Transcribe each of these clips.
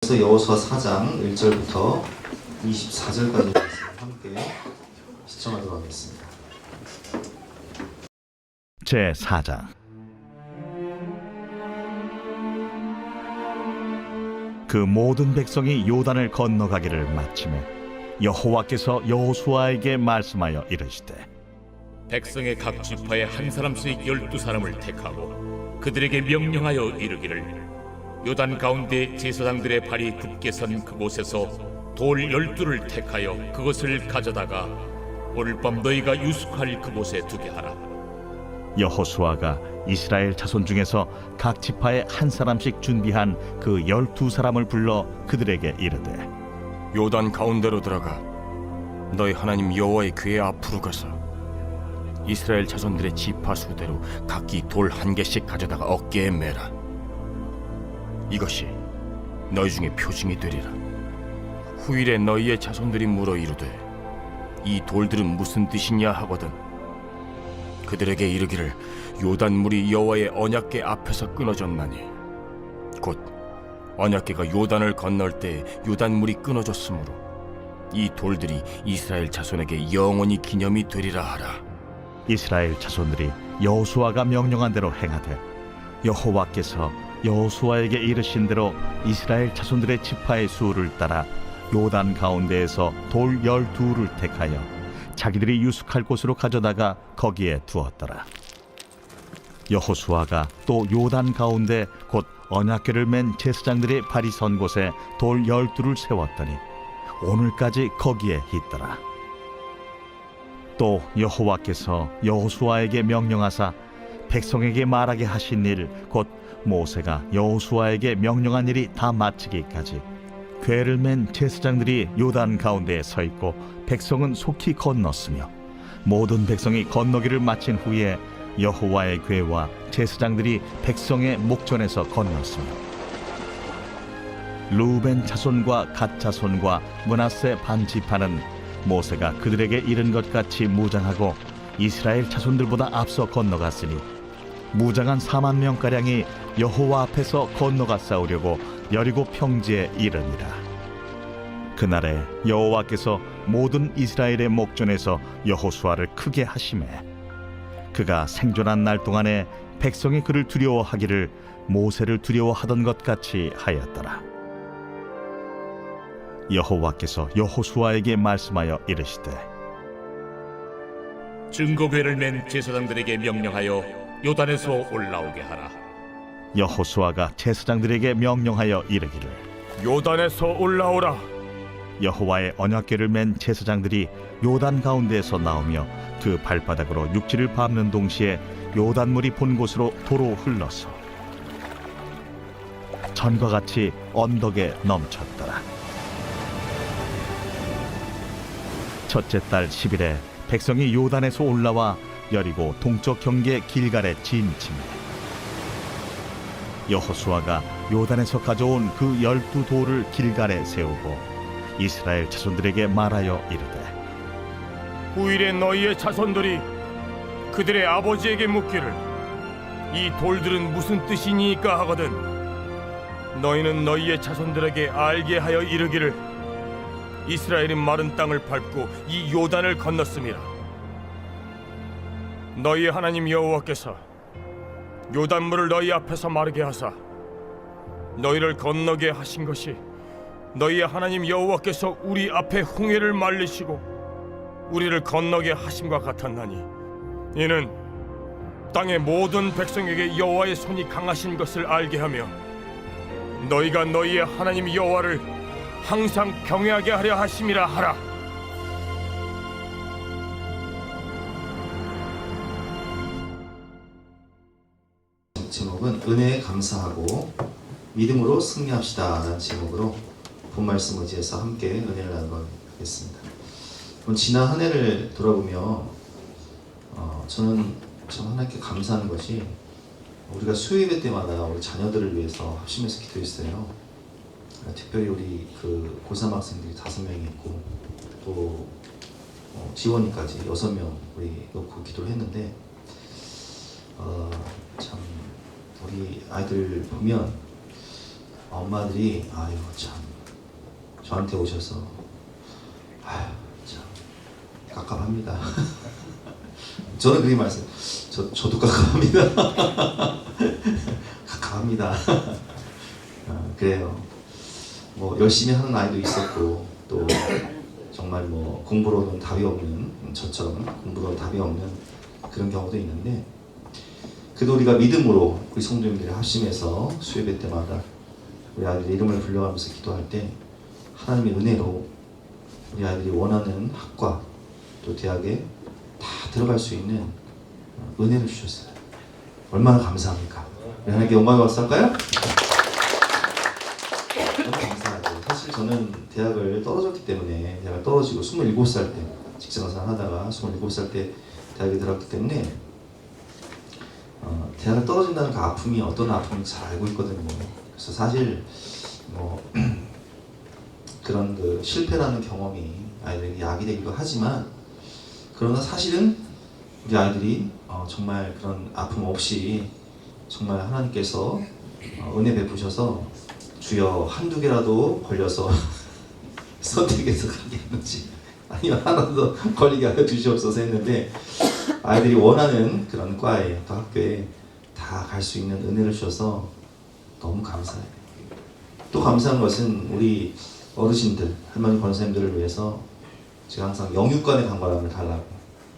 그래서 여호수아 4장 1절부터 24절까지 말씀을 함께 시청하도록 하겠습니다. 제4장. 그 모든 백성이 요단을 건너가기를 마치매 여호와께서 여호수아에게 말씀하여 이르시되 백성의 각 지파에 한 사람씩 12사람을 택하고 그들에게 명령하여 이르기를 요단 가운데 제사장들의 발이 굳게 선 그곳에서 돌 12를 택하여 그것을 가져다가 오늘 밤 너희가 유숙할 그곳에 두게 하라. 여호수아가 이스라엘 자손 중에서 각 지파에 한 사람씩 준비한 그 12사람을 불러 그들에게 이르되 요단 가운데로 들어가 너희 하나님 여호와의 궤 앞으로 가서 이스라엘 자손들의 지파 수대로 각기 돌 한 개씩 가져다가 어깨에 매라. 이것이 너희 중에 표징이 되리라. 후일에 너희의 자손들이 물어 이르되 이 돌들은 무슨 뜻이냐 하거든 그들에게 이르기를 요단물이 여호와의 언약궤 앞에서 끊어졌나니 곧 언약궤가 요단을 건널 때 요단물이 끊어졌으므로 이 돌들이 이스라엘 자손에게 영원히 기념이 되리라 하라. 이스라엘 자손들이 여호수아가 명령한 대로 행하되 여호와께서 여호수아에게 이르신 대로 이스라엘 자손들의 지파의 수를 따라 요단 가운데에서 돌 12를 택하여 자기들이 유숙할 곳으로 가져다가 거기에 두었더라. 여호수아가 또 요단 가운데 곧 언약궤를 맨 제사장들의 발이 선 곳에 돌 12를 세웠더니 오늘까지 거기에 있더라. 또 여호와께서 여호수아에게 명령하사 백성에게 말하게 하신 일 곧 모세가 여호수아에게 명령한 일이 다 마치기까지 궤를 맨 제사장들이 요단 가운데에 서 있고 백성은 속히 건넜으며 모든 백성이 건너기를 마친 후에 여호와의 궤와 제사장들이 백성의 목전에서 건넜으며 루벤 자손과 갓 자손과 므낫세 반 지파는 모세가 그들에게 이른 것 같이 무장하고 이스라엘 자손들보다 앞서 건너갔으니 무장한 4만 명가량이 여호와 앞에서 건너가 싸우려고 여리고 평지에 이르니라. 그날에 여호와께서 모든 이스라엘의 목전에서 여호수아를 크게 하시매 그가 생존한 날 동안에 백성이 그를 두려워하기를 모세를 두려워하던 것 같이 하였더라. 여호와께서 여호수아에게 말씀하여 이르시되 증거궤를 맨 제사장들에게 명령하여 요단에서 올라오게 하라. 여호수아가 제사장들에게 명령하여 이르기를 요단에서 올라오라. 여호와의 언약궤를 맨 제사장들이 요단 가운데에서 나오며 그 발바닥으로 육지를 밟는 동시에 요단물이 본 곳으로 도로 흘러서 전과 같이 언덕에 넘쳤더라. 첫째 달 10일에 백성이 요단에서 올라와 여리고 동쪽 경계 길갈에 진침해 여호수아가 요단에서 가져온 그 12돌을 길갈에 세우고 이스라엘 자손들에게 말하여 이르되 후일에 너희의 자손들이 그들의 아버지에게 묻기를 이 돌들은 무슨 뜻이니까 하거든 너희는 너희의 자손들에게 알게 하여 이르기를 이스라엘이 마른 땅을 밟고 이 요단을 건넜음이라. 너희 하나님 여호와께서 요단물을 너희 앞에서 마르게 하사 너희를 건너게 하신 것이 너희의 하나님 여호와께서 우리 앞에 홍해를 말리시고 우리를 건너게 하심과 같았나니 이는 땅의 모든 백성에게 여호와의 손이 강하신 것을 알게 하며 너희가 너희의 하나님 여호와를 항상 경외하게 하려 하심이라 하라. 제목은 은혜에 감사하고 믿음으로 승리합시다 라는 제목으로 본 말씀 의지해서 함께 은혜를 나누겠습니다. 지난 한 해를 돌아보며 저는 참 하나님께 감사하는 것이 우리가 수요예배 때마다 우리 자녀들을 위해서 합심해서 기도했어요. 특별히 우리 그 고3 학생들이 5명이 있고 또 지원이까지 6명 우리 놓고 기도를 했는데 참 우리 아이들 보면 엄마들이 아유 참 저한테 오셔서 아유 참 깝깝합니다. 저는 그렇게 말씀. 저도 깝깝합니다. 깝깝합니다. 그래요. 뭐 열심히 하는 아이도 있었고 또 정말 뭐 공부로는 답이 없는 저처럼 공부로는 답이 없는 그런 경우도 있는데 그래도 우리가 믿음으로 우리 성도님들이 합심해서 수요예배 때마다 우리 아이들의 이름을 불러가면서 기도할 때 하나님의 은혜로 우리 아이들이 원하는 학과 또 대학에 다 들어갈 수 있는 은혜를 주셨어요. 얼마나 감사합니까? 우리 하나님께 영광의 박수 할까요? 너무 감사하죠. 사실 저는 대학을 떨어졌기 때문에 대학을 떨어지고 27살 때 직장생활 하다가 27살 때 대학에 들어갔기 때문에 대학을 떨어진다는 그 아픔이 어떤 아픔인지 잘 알고 있거든요. 그래서 사실 뭐 그런 그 실패라는 경험이 아이들에게 약이 되기도 하지만 그러나 사실은 우리 아이들이 정말 그런 아픔 없이 정말 하나님께서 은혜 베푸셔서 주여 한두 개라도 걸려서 선택해서 가게 했는지 아니면 하나도 걸리게 하여 주시옵소서 했는데 아이들이 원하는 그런 과에 또 학교에 다 갈 수 있는 은혜를 주셔서 너무 감사해요. 또 감사한 것은 우리 어르신들, 할머니 권사님들을 위해서 제가 항상 영육간의 강건함을 달라고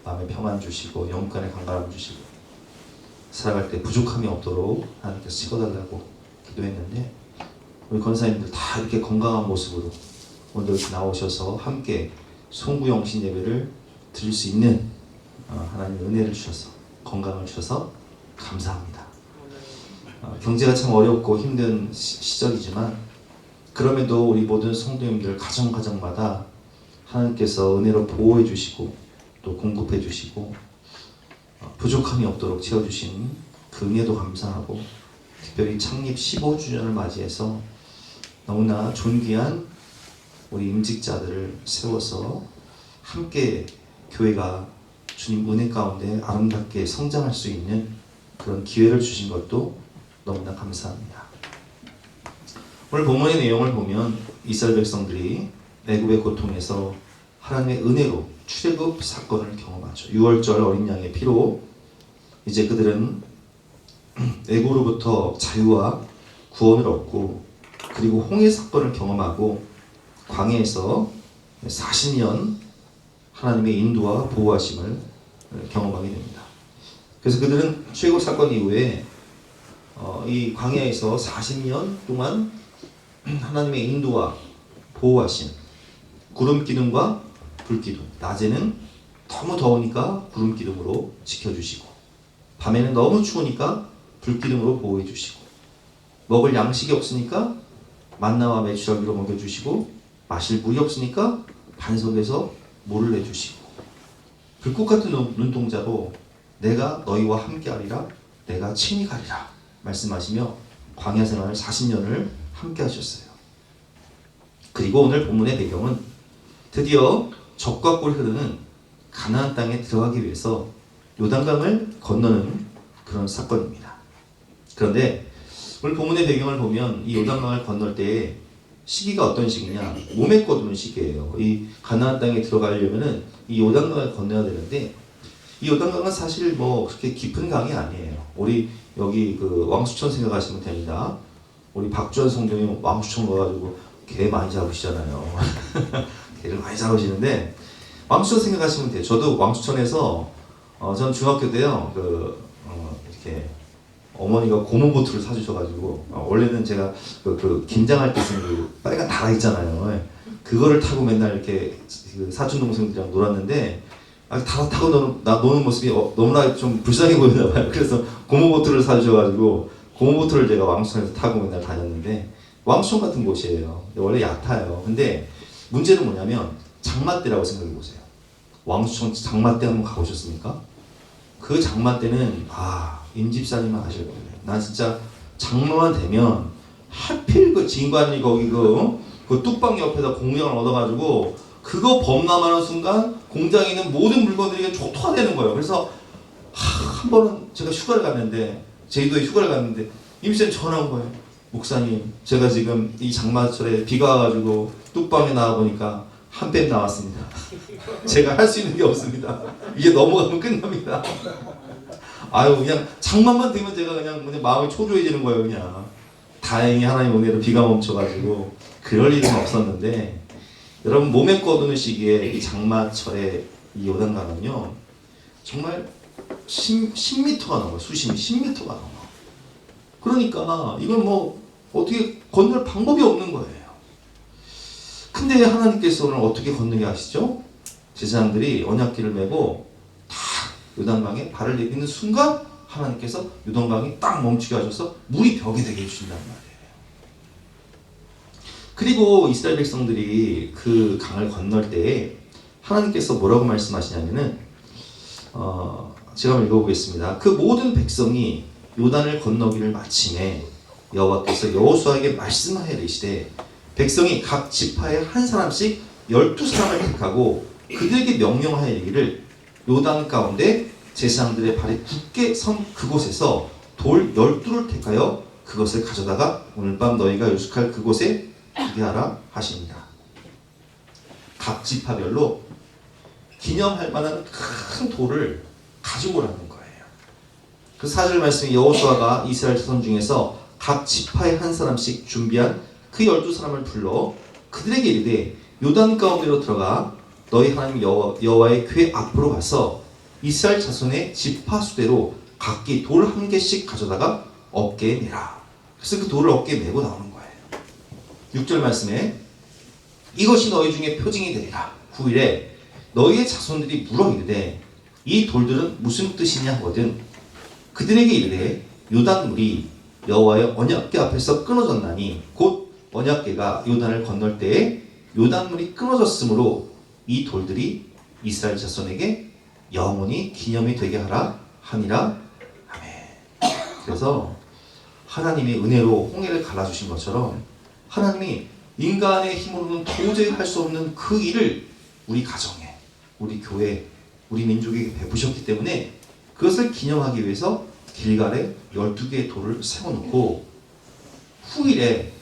마음에 평안 주시고 영육간의 강건함을 주시고 살아갈 때 부족함이 없도록 하나님께서 찍어달라고 기도했는데 우리 권사님들 다 이렇게 건강한 모습으로 오늘 이렇게 나오셔서 함께 송구영신 예배를 드릴 수 있는 하나님의 은혜를 주셔서 건강을 주셔서 감사합니다. 경제가 참 어렵고 힘든 시절이지만 그럼에도 우리 모든 성도님들 가정마다 하나님께서 은혜로 보호해 주시고 또 공급해 주시고 부족함이 없도록 채워주신 그 은혜도 감사하고 특별히 창립 15주년을 맞이해서 너무나 존귀한 우리 임직자들을 세워서 함께 교회가 주님 은혜 가운데 아름답게 성장할 수 있는 그런 기회를 주신 것도 너무나 감사합니다. 오늘 본문의 내용을 보면 이스라엘 백성들이 애굽의 고통에서 하나님의 은혜로 출애굽 사건을 경험하죠. 6월절 어린 양의 피로 이제 그들은 애굽으로부터 자유와 구원을 얻고 그리고 홍해 사건을 경험하고 광야에서 40년 하나님의 인도와 보호하심을 경험하게 됩니다. 그래서 그들은 출애굽 사건 이후에 이 광야에서 40년 동안 하나님의 인도와 보호하심, 구름 기둥과 불 기둥, 낮에는 너무 더우니까 구름 기둥으로 지켜주시고 밤에는 너무 추우니까 불 기둥으로 보호해 주시고 먹을 양식이 없으니까 만나와 메추라기로 먹여주시고 마실 물이 없으니까 반석에서 물을 내주시고 불꽃 같은 눈동자로 내가 너희와 함께하리라 내가 친히 가리라 말씀하시며 광야 생활 40년을 함께 하셨어요. 그리고 오늘 본문의 배경은 드디어 적과 꿀 흐르는 가나안 땅에 들어가기 위해서 요단강을 건너는 그런 사건입니다. 그런데 오늘 본문의 배경을 보면 이 요단강을 건널 때 시기가 어떤 시기냐? 몸에 거두는 시기예요. 이 가나안 땅에 들어가려면은 이 요단강을 건너야 되는데 이 요단강은 사실 뭐 그렇게 깊은 강이 아니에요. 우리 여기 그 왕수천 생각하시면 됩니다. 우리 박주원 성도님 왕수천 가가지고 개 많이 잡으시잖아요. 개를 많이 잡으시는데 왕수천 생각하시면 돼요. 저도 왕수천에서 전 중학교 때요 이렇게 어머니가 고무보트를 사주셔가지고 원래는 제가 그 김장할 때 쓰는 그 빨간 다라 있잖아요. 그거를 타고 맨날 이렇게 그 사촌 동생들이랑 놀았는데 다라 타고 노는 모습이 너무나 좀 불쌍해 보이나 봐요. 그래서 고무보트를 사주셔가지고 고무보트를 제가 왕수천에서 타고 맨날 다녔는데 왕수천 같은 곳이에요. 원래 얕아요. 근데 문제는 뭐냐면 장마 때라고 생각해 보세요. 왕수천 장마 때 한번 가보셨습니까? 그 장마 때는 임집사님은 아실 거예요. 난 진짜 장마만 되면 하필 그 진관이 거기 그 뚝방 옆에다 공장을 얻어가지고 그거 범람하는 순간 공장에 있는 모든 물건들이 초토화 되는 거예요. 그래서 한 번은 제가 휴가를 갔는데 제주도에 휴가를 갔는데 임집사님 전화 온 거예요. 목사님, 제가 지금 이 장마철에 비가 와가지고 뚝방에 나와보니까 한 뺨 나왔습니다. 제가 할 수 있는 게 없습니다. 이제 넘어가면 끝납니다. 아유, 그냥 장마만 되면 제가 그냥 마음이 초조해지는 거예요, 그냥. 다행히 하나님 은혜로 비가 멈춰가지고 그럴 일은 없었는데, 여러분 몸에 꺼두는 시기에 이 장마철에 이 요단강은요 정말 10m가 넘어요. 수심이 10m가 넘어. 그러니까 이건 뭐 어떻게 건널 방법이 없는 거예요. 근데 하나님께서는 어떻게 건너게 하시죠? 제사장들이 언약궤를 메고 다 요단강에 발을 내딛는 순간 하나님께서 요단강이 딱 멈추게 하셔서 물이 벽이 되게 해주신단 말이에요. 그리고 이스라엘 백성들이 그 강을 건널 때 하나님께서 뭐라고 말씀하시냐면은 제가 한번 읽어보겠습니다. 그 모든 백성이 요단을 건너기를 마침에 여호와께서 여호수아에게 말씀하여 이르시되 백성이 각 지파에 한 사람씩 12사람을 택하고 그들에게 명령하여 이르기를 요단 가운데 제사장들의 발이 굳게 선 그곳에서 돌 12를 택하여 그것을 가져다가 오늘 밤 너희가 요식할 그곳에 두게 하라 하십니다. 각 지파별로 기념할 만한 큰 돌을 가지고 오라는 거예요. 그 4절 말씀에 여호수아가 이스라엘 자손 중에서 각 지파에 한 사람씩 준비한 그 12사람을 불러 그들에게 이르되 요단 가운데로 들어가 너희 하나님 여호와의 궤 앞으로 가서 이스라엘 자손의 지파 수대로 각기 돌 한 개씩 가져다가 어깨에 매라. 그래서 그 돌을 어깨에 메고 나오는 거예요. 6절 말씀에 이것이 너희 중에 표징이 되리라. 9일에 너희의 자손들이 물어 이르되 이 돌들은 무슨 뜻이냐 하거든 그들에게 이르되 요단물이 여호와의 언약궤 앞에서 끊어졌나니 곧 언약궤가 요단을 건널 때에 요단물이 끊어졌으므로 이 돌들이 이스라엘 자손에게 영원히 기념이 되게 하라 하니라. 아멘. 그래서 하나님이 은혜로 홍해를 갈라주신 것처럼 하나님이 인간의 힘으로는 도저히 할 수 없는 그 일을 우리 가정에, 우리 교회, 우리 민족에게 베푸셨기 때문에 그것을 기념하기 위해서 길갈에 12개의 돌을 세워놓고 후일에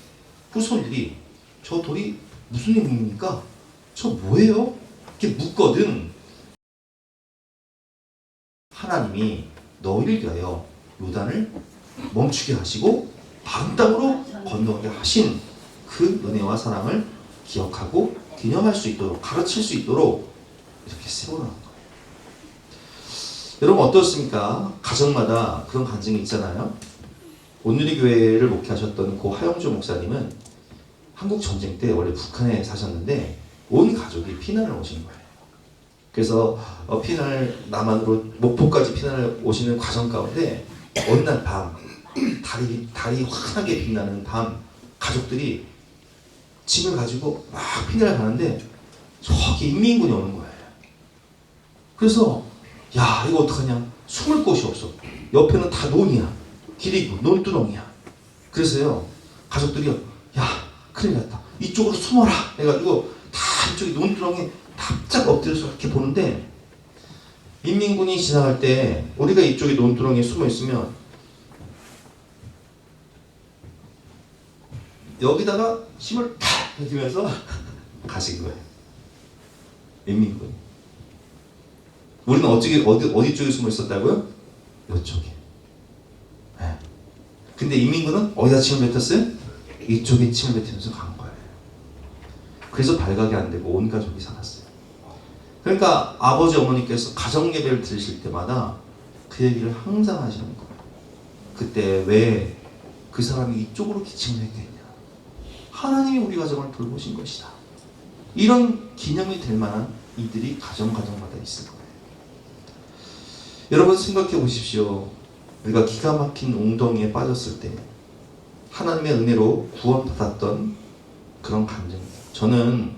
후손들이 저 돌이 무슨 의미입니까? 저 뭐예요? 이렇게 묻거든. 하나님이 너희를 위하여 요단을 멈추게 하시고 다른 땅으로 건너게 하신 그 은혜와 사랑을 기억하고 기념할 수 있도록 가르칠 수 있도록 이렇게 세워놓은 거예요. 여러분 어떻습니까? 가정마다 그런 간증이 있잖아요. 온누리 교회를 목회하셨던 고 하영조 목사님은 한국 전쟁 때 원래 북한에 사셨는데 온 가족이 피난을 오신 거예요. 그래서 피난을 남한으로 목포까지 피난을 오시는 과정 가운데 어느 날 밤 달이 환하게 빛나는 밤 가족들이 짐을 가지고 막 피난을 가는데 저기 인민군이 오는 거예요. 그래서 야 이거 어떡하냐 숨을 곳이 없어. 옆에는 다 논이야. 길이고 논두렁이야. 그래서요 가족들이요 야 큰일 났다 이쪽으로 숨어라 해가지고 다 이쪽에 논두렁에 납작 엎드려서 이렇게 보는데 인민군이 지나갈 때 우리가 이쪽에 논두렁에 숨어 있으면 여기다가 힘을 탁 해주면서 가신 거예요. 인민군이. 우리는 어디 쪽에 숨어 있었다고요? 이쪽에. 네. 근데 인민군은 어디다 침을 뱉었어요? 이쪽에 침을 뱉으면서 간 거예요. 그래서 발각이 안 되고 온 가족이 살았어요. 그러니까 아버지 어머니께서 가정 예배를 들으실 때마다 그 얘기를 항상 하시는 거예요. 그때 왜 그 사람이 이쪽으로 기침을 했겠냐? 하나님이 우리 가정을 돌보신 것이다. 이런 기념이 될 만한 이들이 가정마다 있을 거예요. 여러분 생각해 보십시오. 우리가 기가 막힌 웅덩이에 빠졌을 때 하나님의 은혜로 구원받았던 그런 감정. 저는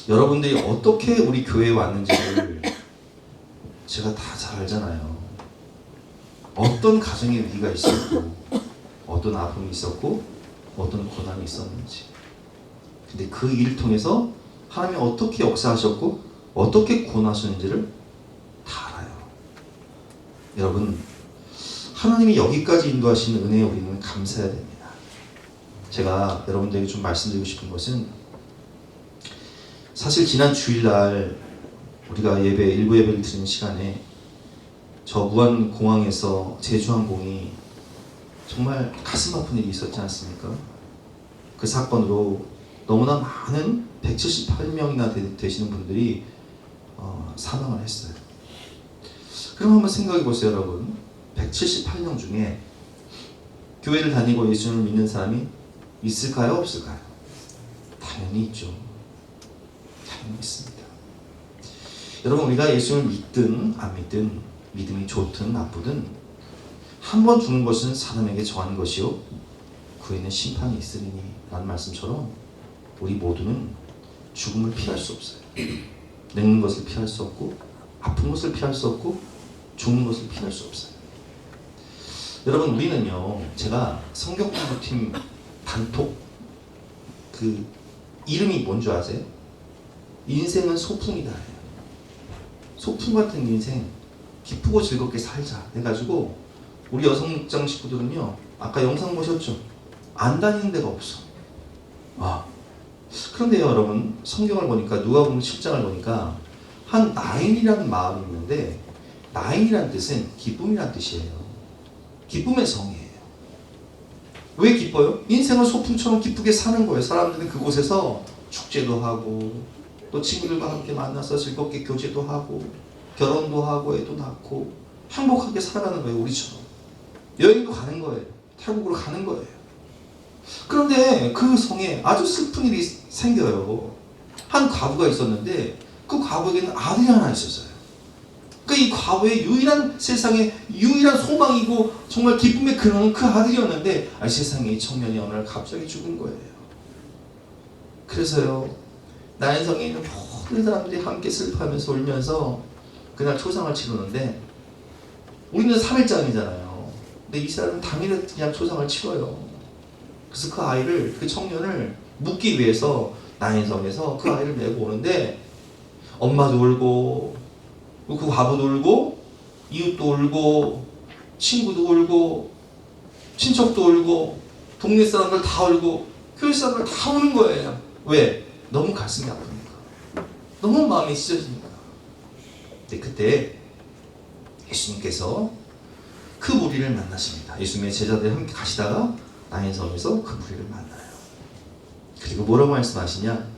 여러분들이 어떻게 우리 교회에 왔는지를 제가 다 잘 알잖아요. 어떤 가정에 위기가 있었고 어떤 아픔이 있었고 어떤 고난이 있었는지. 근데 그 일을 통해서 하나님이 어떻게 역사하셨고 어떻게 구원하셨는지를 다 알아요. 여러분 하나님이 여기까지 인도하시는 은혜에 우리는 감사해야 됩니다. 제가 여러분들에게 좀 말씀드리고 싶은 것은, 사실 지난 주일날 우리가 일부 예배를 드리는 시간에 저 무안공항에서 제주항공이 정말 가슴 아픈 일이 있었지 않습니까? 그 사건으로 너무나 많은 178명이나 되시는 분들이 사망을 했어요. 그럼 한번 생각해 보세요, 여러분. 178명 중에 교회를 다니고 예수님을 믿는 사람이 있을까요, 없을까요? 당연히 있죠. 당연히 있습니다. 여러분, 우리가 예수님을 믿든 안 믿든, 믿음이 좋든 나쁘든, 한 번 죽는 것은 사람에게 정한 것이요 그 후에는 심판이 있으리니 라는 말씀처럼, 우리 모두는 죽음을 피할 수 없어요. 늙는 것을 피할 수 없고, 아픈 것을 피할 수 없고, 죽는 것을 피할 수 없어요. 여러분, 우리는요, 제가 성경 공부팀 단톡 그 이름이 뭔지 아세요? 인생은 소풍이다. 소풍 같은 인생, 기쁘고 즐겁게 살자 해가지고, 우리 여성 목장 식구들은요, 아까 영상 보셨죠? 안 다니는 데가 없어. 그런데요, 여러분, 성경을 보니까, 누가복음 7장을 보니까 한 나인이라는 마을이 있는데, 나인이라는 뜻은 기쁨이라는 뜻이에요. 기쁨의 성이에요. 왜 기뻐요? 인생을 소풍처럼 기쁘게 사는 거예요. 사람들은 그곳에서 축제도 하고, 또 친구들과 함께 만나서 즐겁게 교제도 하고, 결혼도 하고, 애도 낳고, 행복하게 살아가는 거예요. 우리처럼. 여행도 가는 거예요. 태국으로 가는 거예요. 그런데 그 성에 아주 슬픈 일이 생겨요. 한 과부가 있었는데, 그 과부에게는 아들이 하나 있었어요. 이 과부의 유일한, 세상의 유일한 소망이고 정말 기쁨의 근원은 그 아들이었는데, 세상에 이 청년이 어느 날 갑자기 죽은 거예요. 그래서요, 나인성에 있는 모든 사람들이 함께 슬퍼하면서 울면서 그날 초상을 치르는데, 우리는 3일장이잖아요. 근데 이 사람은 당일에 그냥 초상을 치러요. 그래서 그 아이를, 그 청년을 묻기 위해서 나인성에서 그 아이를 메고 오는데, 엄마도 울고, 그 과부도 울고, 이웃도 울고, 친구도 울고, 친척도 울고, 동네 사람들 다 울고, 교회 사람들 다 우는 거예요. 왜? 너무 가슴이 아프니까. 너무 마음이 찢어지니까. 근데 그때 예수님께서 그 무리를 만나십니다. 예수님의 제자들이 함께 가시다가 나인섬에서 그 무리를 만나요. 그리고 뭐라고 말씀하시냐?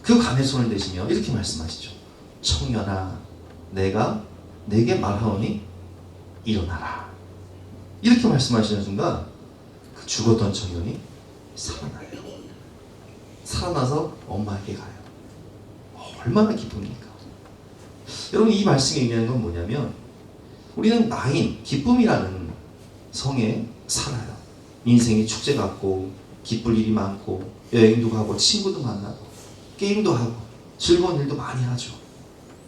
그 간의 손을 대시며 이렇게 말씀하시죠. 청년아, 내가 내게 말하오니 일어나라. 이렇게 말씀하시는 순간 그 죽었던 청년이 살아나요. 살아나서 엄마에게 가요. 얼마나 기쁩니까? 여러분, 이 말씀이 의미하는 건 뭐냐면, 우리는 나인, 기쁨이라는 성에 살아요. 인생이 축제 같고, 기쁠 일이 많고, 여행도 가고, 친구도 만나고, 게임도 하고, 즐거운 일도 많이 하죠.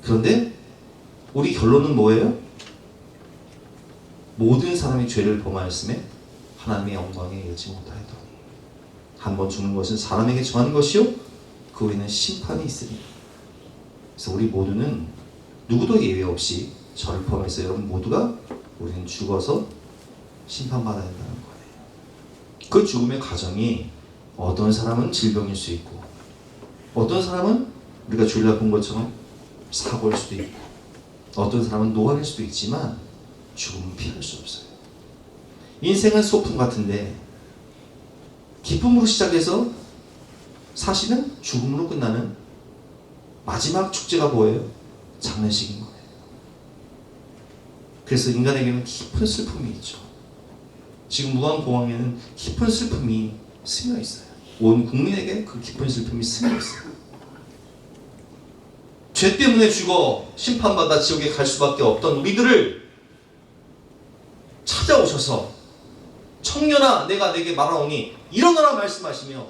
그런데 우리 결론은 뭐예요? 모든 사람이 죄를 범하였음에 하나님의 영광에 이르지 못하였더니, 한 번 죽는 것은 사람에게 정한 것이요 그 후에는 심판이 있으리. 그래서 우리 모두는 누구도 예외 없이, 저를 포함해서 여러분 모두가, 우리는 죽어서 심판받아야 한다는 거예요. 그 죽음의 과정이 어떤 사람은 질병일 수 있고, 어떤 사람은 우리가 주일날 본 것처럼 사고일 수도 있고, 어떤 사람은 노안일 수도 있지만 죽음은 피할 수 없어요. 인생은 소풍 같은데, 기쁨으로 시작해서 사실은 죽음으로 끝나는 마지막 축제가 뭐예요? 장례식인 거예요. 그래서 인간에게는 깊은 슬픔이 있죠. 지금 무안공항에는 깊은 슬픔이 스며 있어요. 온 국민에게 그 깊은 슬픔이 스며 있어요. 죄 때문에 죽어 심판받아 지옥에 갈 수밖에 없던 우리들을 찾아오셔서, 청년아, 내가 내게 말하오니 일어나라 말씀하시며,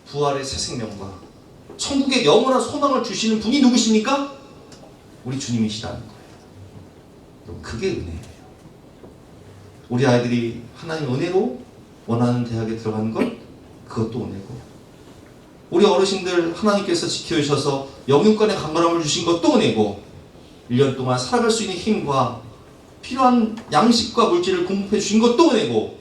부활의 새 생명과 천국의 영원한 소망을 주시는 분이 누구십니까? 우리 주님이시라는 거예요. 그게 은혜예요. 우리 아이들이 하나님 은혜로 원하는 대학에 들어가는 것, 그것도 은혜고, 우리 어르신들 하나님께서 지켜주셔서 영육간의 강건함을 주신 것도 은혜고, 1년 동안 살아갈 수 있는 힘과 필요한 양식과 물질을 공급해 주신 것도 은혜고,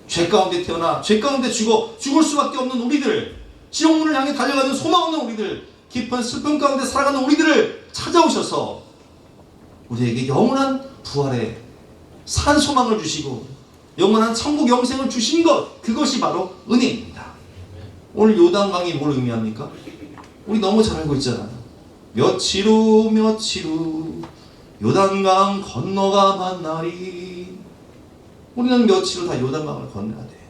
죄 가운데 태어나 죄 가운데 죽을 수밖에 없는 우리들, 지옥문을 향해 달려가는 소망 없는 우리들, 깊은 슬픔 가운데 살아가는 우리들을 찾아오셔서 우리에게 영원한 부활의 산 소망을 주시고 영원한 천국 영생을 주신 것, 그것이 바로 은혜입니다. 오늘 요단강이 뭘 의미합니까? 우리 너무 잘 알고 있잖아요. 며칠 후 요단강 건너가 만나리. 우리는 며칠 후 다 요단강을 건너야 돼요.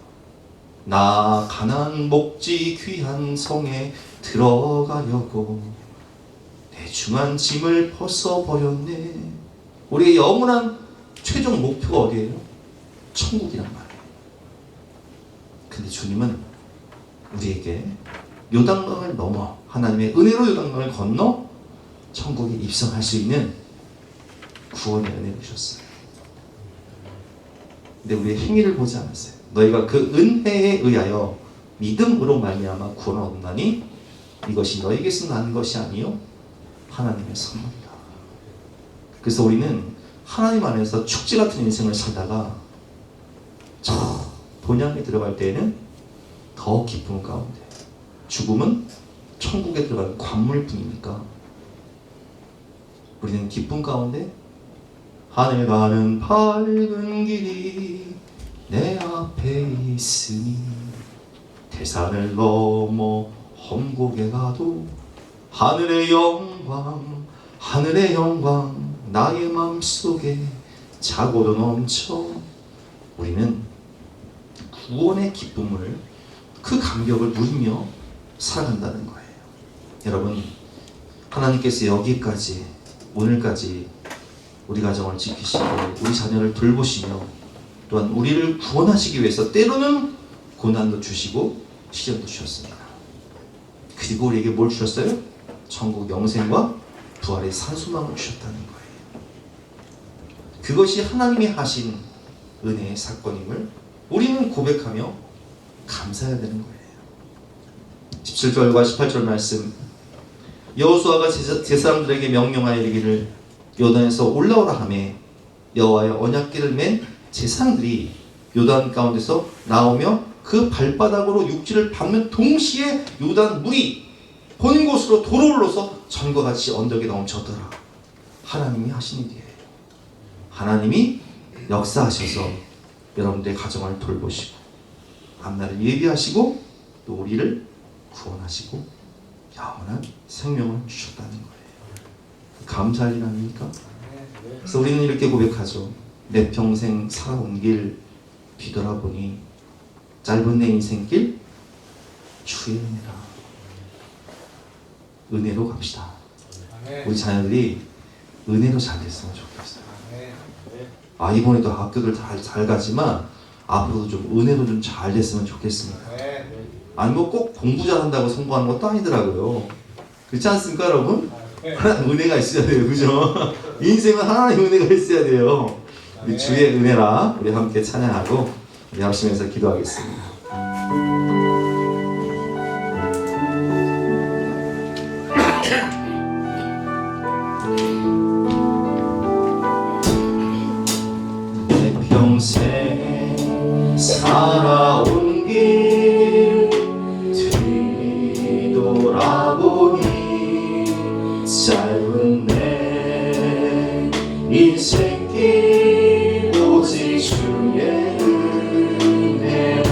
나 가난 목지 귀한 성에 들어가려고 내 중한 짐을 벗어버렸네. 우리의 영원한 최종 목표가 어디예요? 천국이란 말이에요. 근데 주님은 우리에게 요단강을 넘어, 하나님의 은혜로 요단강을 건너 천국에 입성할 수 있는 구원의 은혜를 주셨어요. 근데 우리의 행위를 보지 않았어요. 너희가 그 은혜에 의하여 믿음으로 말미암아 구원을 얻나니 이것이 너희에게서 난 것이 아니요 하나님의 선물이다. 그래서 우리는 하나님 안에서 축제 같은 인생을 살다가 저 본향에 들어갈 때에는 더 기쁨 가운데, 죽음은 천국에 들어가는 관물뿐이니까 우리는 기쁨 가운데 하늘 가는 밝은 길이 내 앞에 있으니 태산을 넘어 험곡에 가도 하늘의 영광 나의 마음속에 차고도 넘쳐. 우리는 구원의 기쁨을, 그 감격을 누리며 살아간다는 거예요. 여러분, 하나님께서 여기까지, 오늘까지 우리 가정을 지키시고 우리 자녀를 돌보시며 또한 우리를 구원하시기 위해서 때로는 고난도 주시고 시련도 주셨습니다. 그리고 우리에게 뭘 주셨어요? 천국 영생과 부활의 산소망을 주셨다는 거예요. 그것이 하나님이 하신 은혜의 사건임을 우리는 고백하며 감사해야 되는 거예요. 17절과 18절 말씀, 여호수아가 제사장들에게 명령하여 이르기를 요단에서 올라오라 하매 여호와의 언약궤를 맨 제사장들이 요단 가운데서 나오며 그 발바닥으로 육지를 밟는 동시에 요단 물이 본 곳으로 도로로서 전과 같이 언덕에 넘쳐더라. 하나님이 하신 일이에요. 하나님이 역사하셔서 여러분들의 가정을 돌보시고 앞날을 예비하시고 또 우리를 구원하시고 영원한 생명을 주셨다는 거예요. 감사할 일 아닙니까? 그래서 우리는 이렇게 고백하죠. 내 평생 살아온 길 뒤돌아보니 짧은 내 인생길 주의 은혜라. 은혜로 갑시다. 우리 자녀들이 은혜로 잘 됐으면 좋겠어요. 이번에도 학교들 잘 가지만 앞으로도 좀 은혜로 좀 잘 됐으면 좋겠습니다. 아니 뭐 꼭 공부 잘한다고 성공하는 것도 아니더라고요. 그렇지 않습니까, 여러분? 하나님 은혜가 있어야 돼요, 그죠? 인생은 하나님 은혜가 있어야 돼요. 우리 주의 은혜라 우리 함께 찬양하고 우리 합심해서 기도하겠습니다. 내 평생 살아온 길 뒤돌아보니 짧은 내 인생길 오직 주의 은혜라.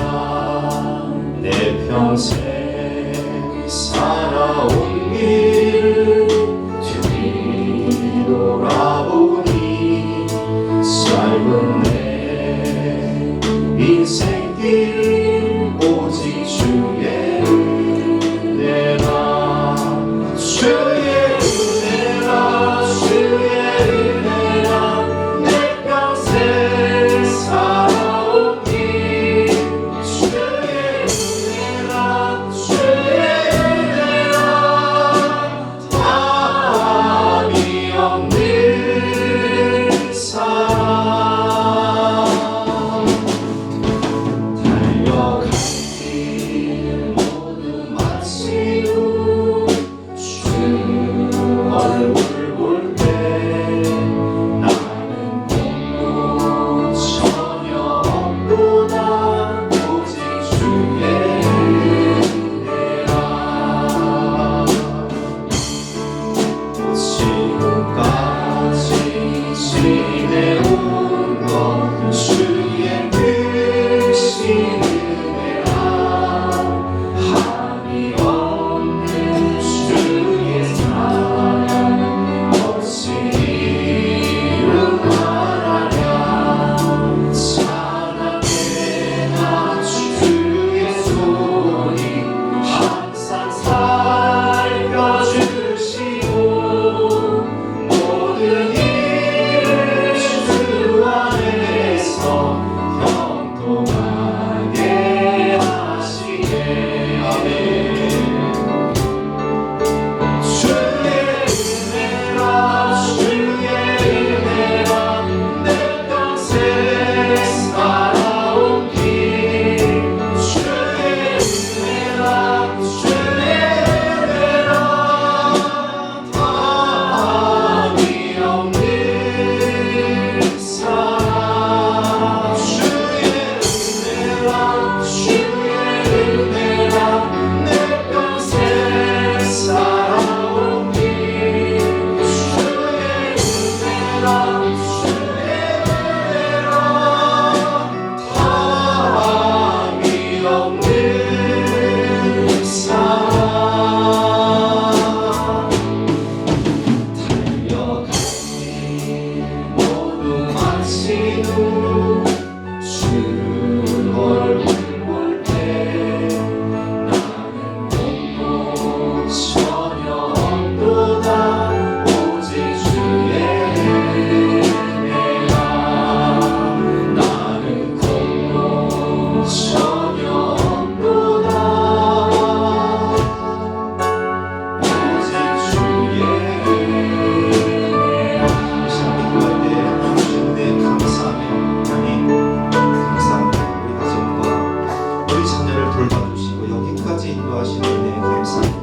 허락하신 은혜에 감사합니다.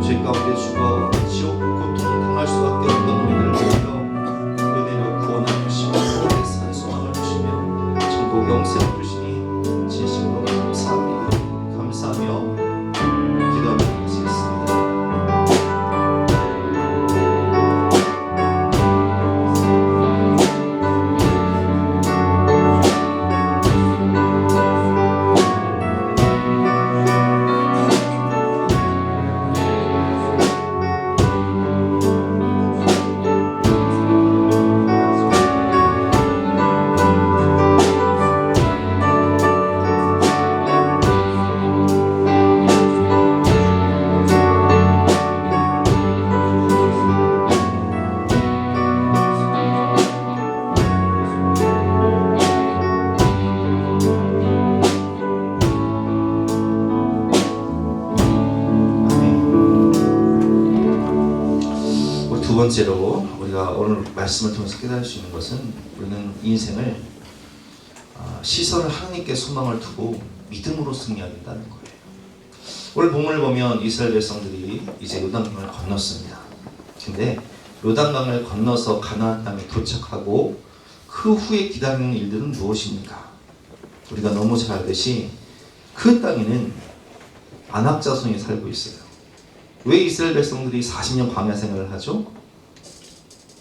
죄 가운데 죽어 지옥 고통 당할 수밖에 없는 우리를 보며 은혜로 구원하여 주시고 구원의 산 소망을 주시며 천국 영생을 주시니 진심으로 감사합니다. 감사하며 기도하며 마치겠습니다. 두 번째로 우리가 오늘 말씀을 통해서 깨달을 수 있는 것은 우리는 인생을 시선을 하나님께 소망을 두고 믿음으로 승리해야 된다는 거예요. 오늘 본문을 보면 이스라엘 백성들이 이제 요단강을 건넜습니다. 근데 요단강을 건너서 가나안 땅에 도착하고 그 후에 기다리는 일들은 무엇입니까? 우리가 너무 잘 알듯이 그 땅에는 아낙 자손이 살고 있어요. 왜 이스라엘 백성들이 40년 광야 생활을 하죠?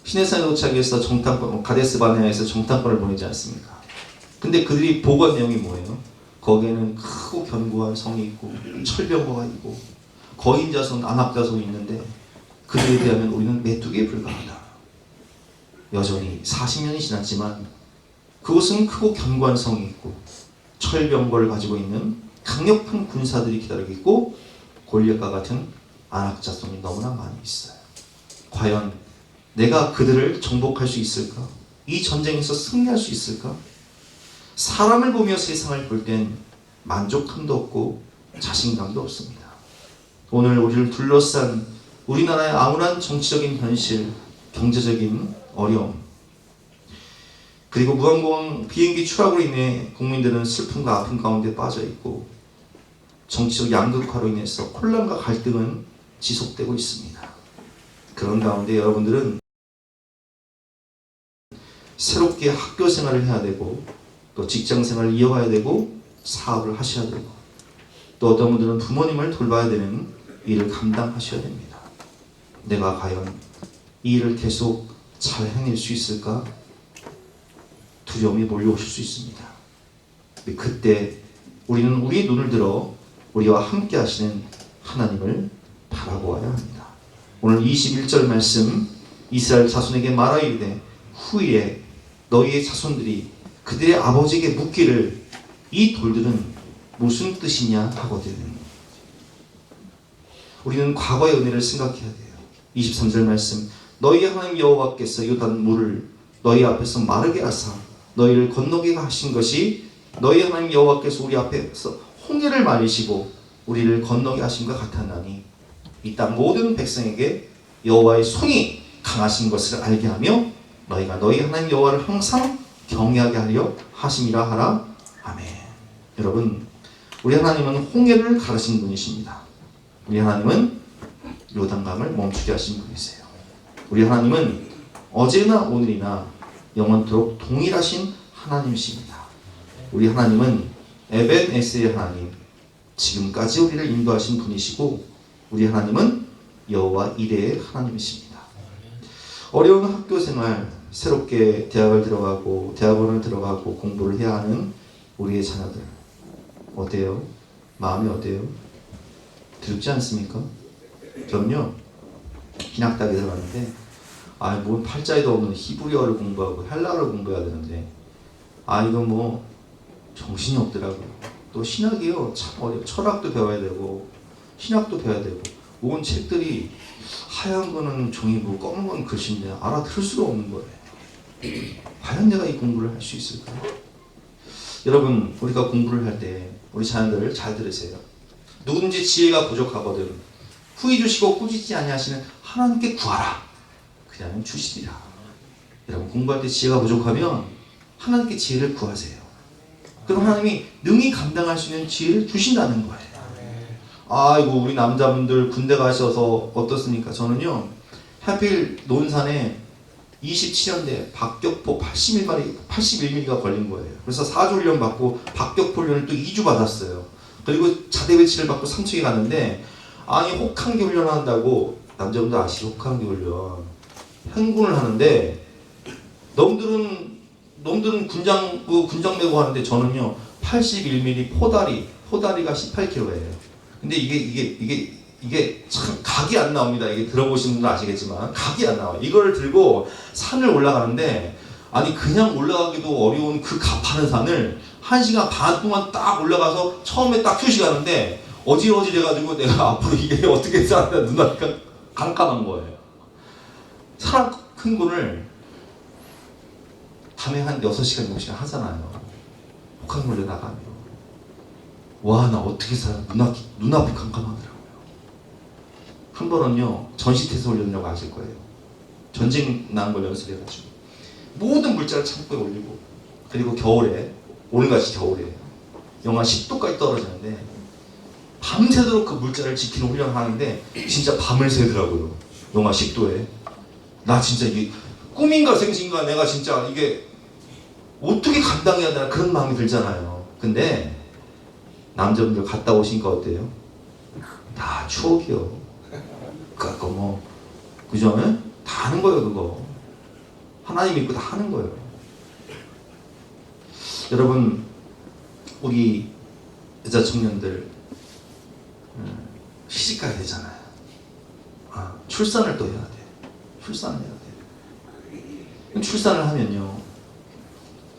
시내산에 도착해서 정탐권, 가데스 바네아에서 정탐권을 보내지 않습니까? 근데 그들이 보고한 내용이 뭐예요? 거기에는 크고 견고한 성이 있고 철벽화가 있고 거인 자손, 아낙 자손이 있는데 그들에 비하면 우리는 메뚜기에 불과하다. 여전히 40년이 지났지만 그곳은 크고 견고한 성이 있고 철병거를 가지고 있는 강력한 군사들이 기다리고 있고 골리앗과 같은 아낙 자손이 너무나 많이 있어요. 과연 내가 그들을 정복할 수 있을까? 이 전쟁에서 승리할 수 있을까? 사람을 보며 세상을 볼 땐 만족감도 없고 자신감도 없습니다. 오늘 우리를 둘러싼 우리나라의 암울한 정치적인 현실, 경제적인 어려움, 그리고 무항공항 비행기 추락으로 인해 국민들은 슬픔과 아픔 가운데 빠져 있고 정치적 양극화로 인해서 혼란과 갈등은 지속되고 있습니다. 그런 가운데 여러분들은 새롭게 학교 생활을 해야 되고 또 직장 생활을 이어가야 되고 사업을 하셔야 되고 또 어떤 분들은 부모님을 돌봐야 되는 일을 감당하셔야 됩니다. 내가 과연 이 일을 계속 잘 해낼 수 있을까? 두려움이 몰려오실 수 있습니다. 그때 우리는 우리의 눈을 들어 우리와 함께 하시는 하나님을 바라보아야 합니다. 오늘 21절 말씀, 이스라엘 자손에게 말하이르되 후에 너희의 자손들이 그들의 아버지에게 묻기를 이 돌들은 무슨 뜻이냐 하거든. 우리는 과거의 은혜를 생각해야 돼요. 23절 말씀, 너희의 하나님 여호와께서 요단 물을 너희 앞에서 마르게 하사 너희를 건너게 하신 것이 너희 하나님 여호와께서 우리 앞에서 홍해를 말리시고 우리를 건너게 하신 것 같았나니 이 땅 모든 백성에게 여호와의 손이 강하신 것을 알게 하며 너희가 너희 하나님 여호와를 항상 경외하게 하려 하심이라 하라. 아멘. 여러분, 우리 하나님은 홍해를 가르신 분이십니다. 우리 하나님은 요단강을 멈추게 하신 분이세요. 우리 하나님은 어제나 오늘이나 영원토록 동일하신 하나님이십니다. 우리 하나님은 에벤에스의 하나님, 지금까지 우리를 인도하신 분이시고 우리 하나님은 여호와 이레의 하나님이십니다. 어려운 학교 생활, 새롭게 대학을 들어가고 대학원을 들어가고 공부를 해야 하는 우리의 자녀들 어때요? 마음이 어때요? 두렵지 않습니까? 저는요 신학대학에 들어갔는데 뭔 팔자에도 없는 히브리어를 공부하고 헬라어를 공부해야 되는데 이거 뭐 정신이 없더라고요. 또 신학이요 참 어려워. 철학도 배워야 되고 신학도 배워야 되고 온 책들이 하얀 거는 종이고 검은 건 글씨인데 알아들을 수가 없는 거예요. 과연 내가 이 공부를 할 수 있을까? 여러분, 우리가 공부를 할 때 우리 자녀들을 잘 들으세요. 누구든지 지혜가 부족하거든 후히 주시고 꾸짖지 아니하시는 하나님께 구하라. 그냥 주시리라. 여러분, 공부할 때 지혜가 부족하면 하나님께 지혜를 구하세요. 그럼 하나님이 능히 감당할 수 있는 지혜를 주신다는 거예요. 아이고 우리 남자분들 군대 가셔서 어떻습니까? 저는요 하필 논산에 27년대 박격포 81mm가 걸린 거예요. 그래서 4주 훈련 받고 박격포 훈련을 또 2주 받았어요. 그리고 자대 배치를 받고 삼척에 갔는데 아니 혹한기 훈련을 한다고 남자분들 아시죠? 혹한기 훈련 행군을 하는데 놈들은 군장 메고 하는데 저는요 81mm 포다리가 18kg예요. 근데 이게 참 각이 안 나옵니다. 이게 들어보신 분들 아시겠지만 각이 안 나와요. 이걸 들고 산을 올라가는데 아니 그냥 올라가기도 어려운 그 가파른 산을 1시간 반 동안 딱 올라가서 처음에 딱 휴식하는데 어지러지해가지고 내가 앞으로 이게 어떻게 살아야 눈앞이 깜깜한 거예요. 사람 큰 군을 밤에 한 6시간 7시간 하잖아요. 혹한 걸려 나가면 와 나 어떻게 살아 눈앞이 깜깜하더라고요. 한 번은요 전시태세 올렸냐고 아실 거예요. 전쟁 난 걸 연습해가지고 모든 물자를 창고에 올리고 그리고 겨울에 오늘같이 겨울에 영하 10도까지 떨어지는데 밤새도록 그 물자를 지키는 훈련을 하는데 진짜 밤을 새더라고요. 영하 10도에 나 진짜 이게 꿈인가 생신가 내가 진짜 이게 어떻게 감당해야 되나 그런 마음이 들잖아요. 근데 남자분들 갔다 오시니까 어때요? 다 추억이요. 그거 뭐 그죠? 다 하는 거예요. 그거 하나님 믿고 다 하는 거예요. 여러분 우리 여자 청년들 시집가야 되잖아요. 출산을 또 해야 돼. 출산을 해야 돼. 출산을 하면요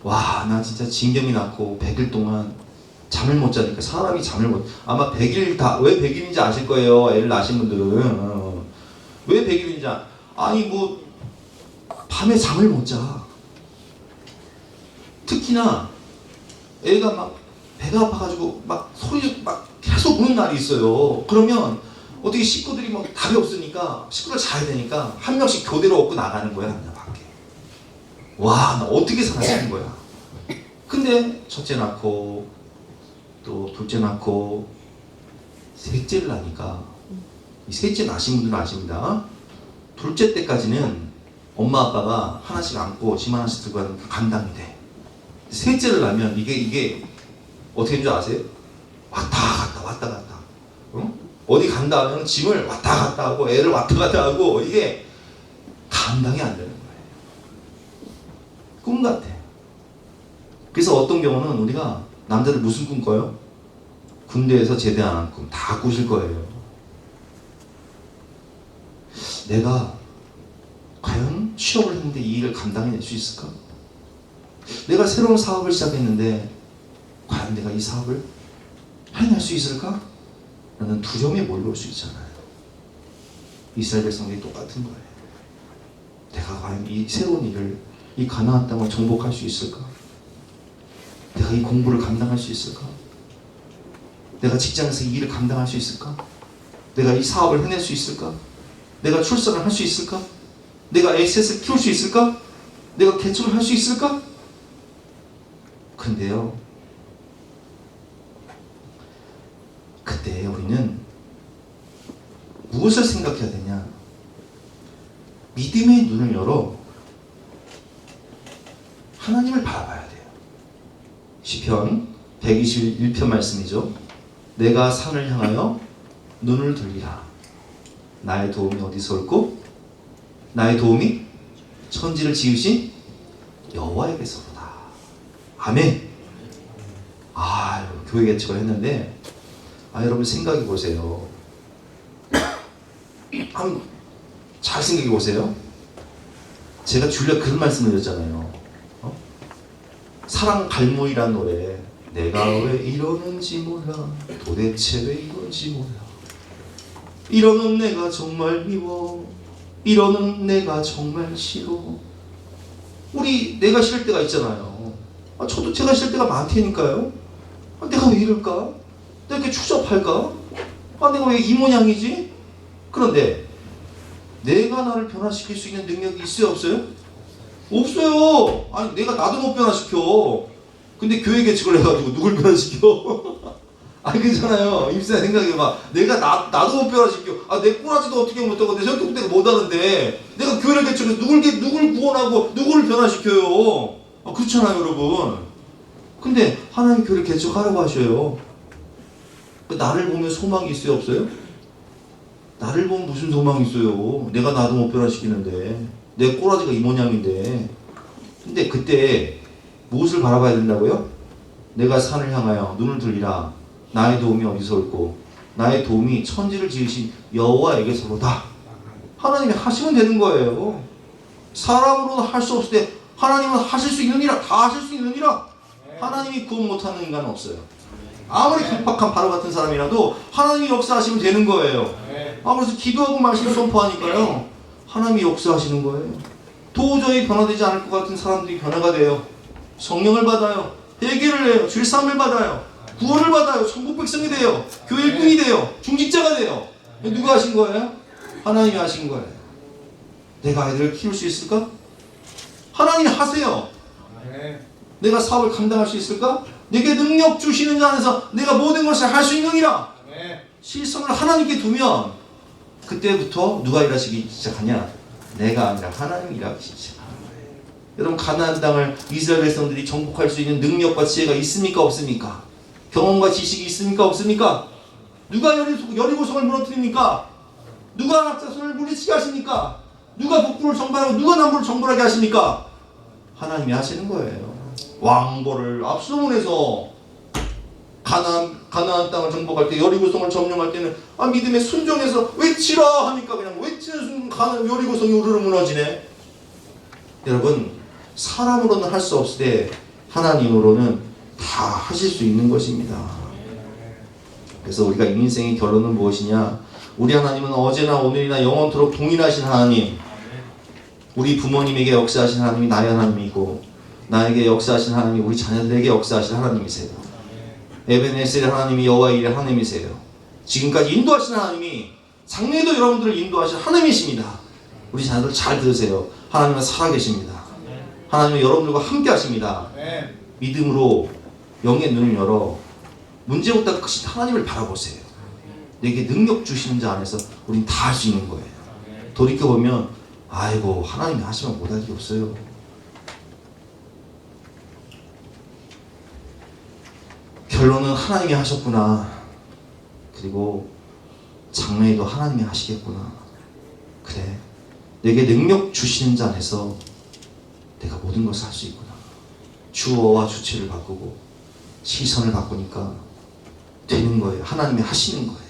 와 나 진짜 진경이 났고 100일 동안 잠을 못 자니까 사람이 잠을 못 아마 100일 다 왜 100일인지 아실 거예요. 애를 낳으신 분들은 왜 100일인지 아니 뭐 밤에 잠을 못 자. 특히나 애가 막 배가 아파가지고 막 소리 막 계속 우는 날이 있어요. 그러면 어떻게 식구들이 막 답이 없으니까 식구들 자야 되니까 한 명씩 교대로 얻고 나가는 거야 그냥 밖에. 와 나 어떻게 살았는 거야. 근데 첫째 낳고 또 둘째 낳고 셋째를 낳으니까 이 셋째 낳으신 분들은 아십니다. 둘째 때까지는 엄마 아빠가 하나씩 안고 짐 하나씩 들고 가는 게 감당이 돼. 셋째를 낳으면 이게 어떻게 되는 줄 아세요? 왔다 갔다 응? 어디 간다 하면 짐을 왔다 갔다 하고 애를 왔다 갔다 하고 이게 감당이 안 되는 거예요. 꿈 같아. 그래서 어떤 경우는 우리가 남자들 무슨 꿈 꿔요? 군대에서 제대하는 꿈 다 꾸실 거예요. 내가 과연 취업을 했는데 이 일을 감당해낼 수 있을까? 내가 새로운 사업을 시작했는데 과연 내가 이 사업을 해낼 수 있을까? 라는 두려움에 몰려올 수 있잖아요. 이스라엘 백성들이 똑같은 거예요. 내가 과연 이 새로운 일을 이 가나안 땅을 정복할 수 있을까? 내가 이 공부를 감당할 수 있을까? 내가 직장에서 이 일을 감당할 수 있을까? 내가 이 사업을 해낼 수 있을까? 내가 출산을 할 수 있을까? 내가 셋을 키울 수 있을까? 내가 개척을 할 수 있을까? 근데요 그때 우리는 무엇을 생각해야 되냐? 믿음의 눈을 열어 하나님을 바라봐야 돼요. 시편 121편 말씀이죠. 내가 산을 향하여 눈을 들리라. 나의 도움이 어디서 올고? 나의 도움이 천지를 지으신 여호와에게서로다. 아멘. 교회 개척을 했는데 여러분 생각해 보세요. 한번 잘 생각해 보세요. 제가 주일날 그런 말씀을 드렸잖아요. 사랑 갈무리란 노래 내가 왜 이러는지 몰라 도대체 왜 이러는지 몰라 이러는 내가 정말 미워 이러는 내가 정말 싫어. 우리 내가 싫을 때가 있잖아요. 저도 제가 싫을 때가 많다니까요. 내가 왜 이럴까? 내가 이렇게 추잡할까? 내가 왜 이 모양이지? 그런데 내가 나를 변화시킬 수 있는 능력이 있어요 없어요? 없어요. 내가 나도 못 변화시켜. 근데 교회 개척을 해가지고 누굴 변화시켜? 그잖아요. 입사의 생각이 막 내가 나도 못 변화시켜. 내 꼬라지도 어떻게 못하고 내 성격대가 못하는데 내가 교회를 개척해서 누굴 구원하고 누구를 변화시켜요. 그렇잖아요, 여러분. 근데 하나님 교회를 개척하라고 하셔요. 나를 보면 소망이 있어요, 없어요? 나를 보면 무슨 소망이 있어요? 내가 나도 못 변화시키는데 내 꼬라지가 이 모양인데. 근데 그때 무엇을 바라봐야 된다고요? 내가 산을 향하여 눈을 들리라. 나의 도움이 어디서 올고 나의 도움이 천지를 지으신 여호와에게서로다. 하나님이 하시면 되는 거예요. 사람으로는 할 수 없을 때 하나님은 하실 수 있느니라. 다 하실 수 있느니라. 하나님이 구원 못하는 인간은 없어요. 아무리 강팍한 바로 같은 사람이라도 하나님이 역사하시면 되는 거예요. 그래서 기도하고 말씀 선포하니까요, 하나님이 역사하시는 거예요. 도저히 변화되지 않을 것 같은 사람들이 변화가 돼요. 성령을 받아요. 회개를 해요. 죄사함을 받아요. 구원을 받아요. 천국 백성이 돼요. 교회 일꾼이 돼요. 중직자가 돼요. 누가 하신 거예요? 하나님이 하신 거예요. 내가 아이들을 키울 수 있을까? 하나님이 하세요. 내가 사업을 감당할 수 있을까? 내게 능력 주시는 자 안에서 내가 모든 것을 할 수 있느니라. 실성을 하나님께 두면 그때부터 누가 일하시기 시작하냐? 내가 아니라 하나님이 일하기 시작합니다. 여러분, 가나안 땅을 이스라엘 백성들이 정복할 수 있는 능력과 지혜가 있습니까, 없습니까? 경험과 지식이 있습니까, 없습니까? 누가 여리고성을 무너뜨립니까? 누가 낙자손을 물리치게 하십니까? 누가 북부를 정벌하고 누가 남부를 정벌하게 하십니까? 하나님이 하시는 거예요. 왕보를 압수문에서 가나안 땅을 정복할 때, 여리고성을 점령할 때는 믿음의 순종에서 외치라 하니까 그냥 외치는 순간 여리고성이 우르르 무너지네. 여러분, 사람으로는 할 수 없을 때 하나님으로는 다 하실 수 있는 것입니다. 그래서 우리가 인생의 결론은 무엇이냐? 우리 하나님은 어제나 오늘이나 영원토록 동일하신 하나님. 우리 부모님에게 역사하신 하나님이 나의 하나님이고, 나에게 역사하신 하나님이 우리 자녀들에게 역사하신 하나님이세요. 에베네셀의 하나님이 여호와의 일의 하나님이세요. 지금까지 인도하신 하나님이 장래에도 여러분들을 인도하실 하나님이십니다. 우리 자녀들 잘 들으세요. 하나님은 살아계십니다. 하나님은 여러분들과 함께 하십니다. 믿음으로 영의 눈을 열어 문제보다 크신 하나님을 바라보세요. 내게 능력 주시는 자 안에서 우린 다 할 수 있는 거예요. 돌이켜보면 아이고, 하나님이 하시면 못할 게 없어요. 결론은 하나님이 하셨구나. 그리고 장래에도 하나님이 하시겠구나. 그래, 내게 능력 주시는 자 안에서 내가 모든 것을 할 수 있구나. 주어와 주체를 바꾸고 시선을 바꾸니까 되는 거예요. 하나님이 하시는 거예요.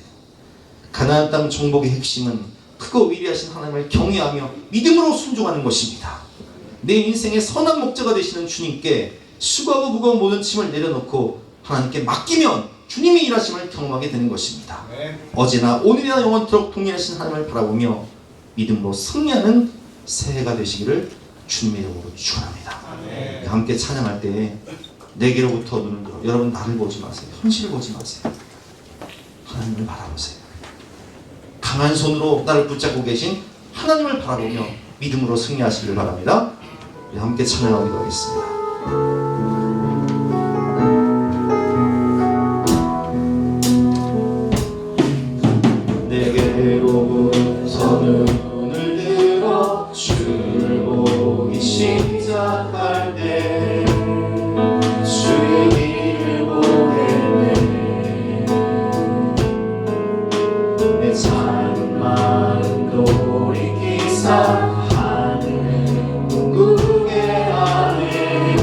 가나안 땅 정복의 핵심은 크고 위대하신 하나님을 경외하며 믿음으로 순종하는 것입니다. 내 인생의 선한 목자가 되시는 주님께 수고하고 무거운 모든 짐을 내려놓고 하나님께 맡기면 주님이 일하심을 경험하게 되는 것입니다. 어제나 오늘이나 영원토록 동일하신 하나님을 바라보며 믿음으로 승리하는 새해가 되시기를 주님의 이름으로 축원합니다. 함께 찬양할 때 내게로부터 눈을 들어, 여러분 나를 보지 마세요. 현실을 보지 마세요. 하나님을 바라보세요. 강한 손으로 나를 붙잡고 계신 하나님을 바라보며 믿음으로 승리하시길 바랍니다. 우리 함께 찬양하기도 하겠습니다. 내게로부터 눈을 들어 주를 보기 시작할 때 주의 길을 보겠네. 내 작은 마음 돌이키사 하늘을 궁극게 하네.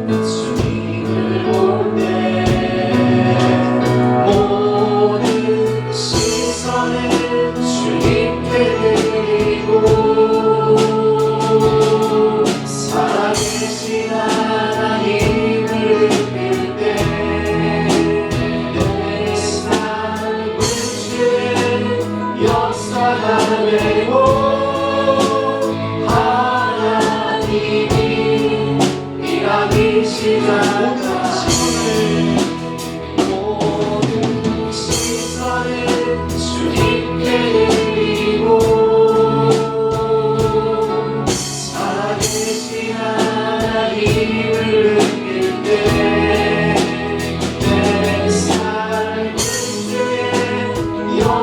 주님을 볼 때 모든 시선을 주님께 드리고 살아계신 하나님을 느낄 때 내 삶을 주의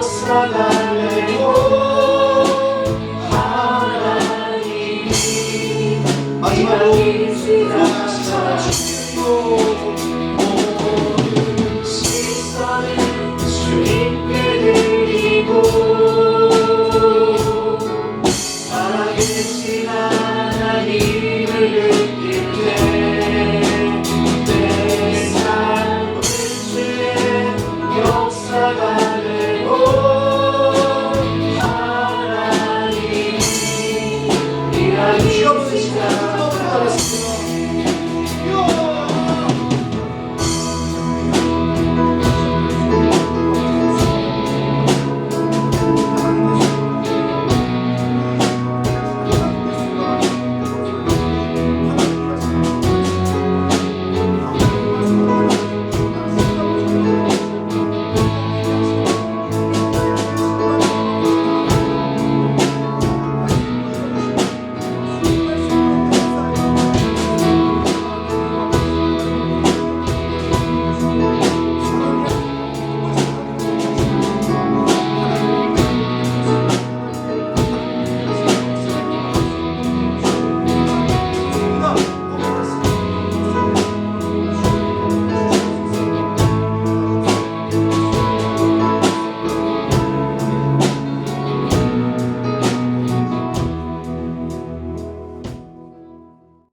역사가 되고 마지막으로 역사가 주시고 모든 시선을 주님께 드리고 살아계신 하나님을 느낄 때내 삶은 주의 역사가 되고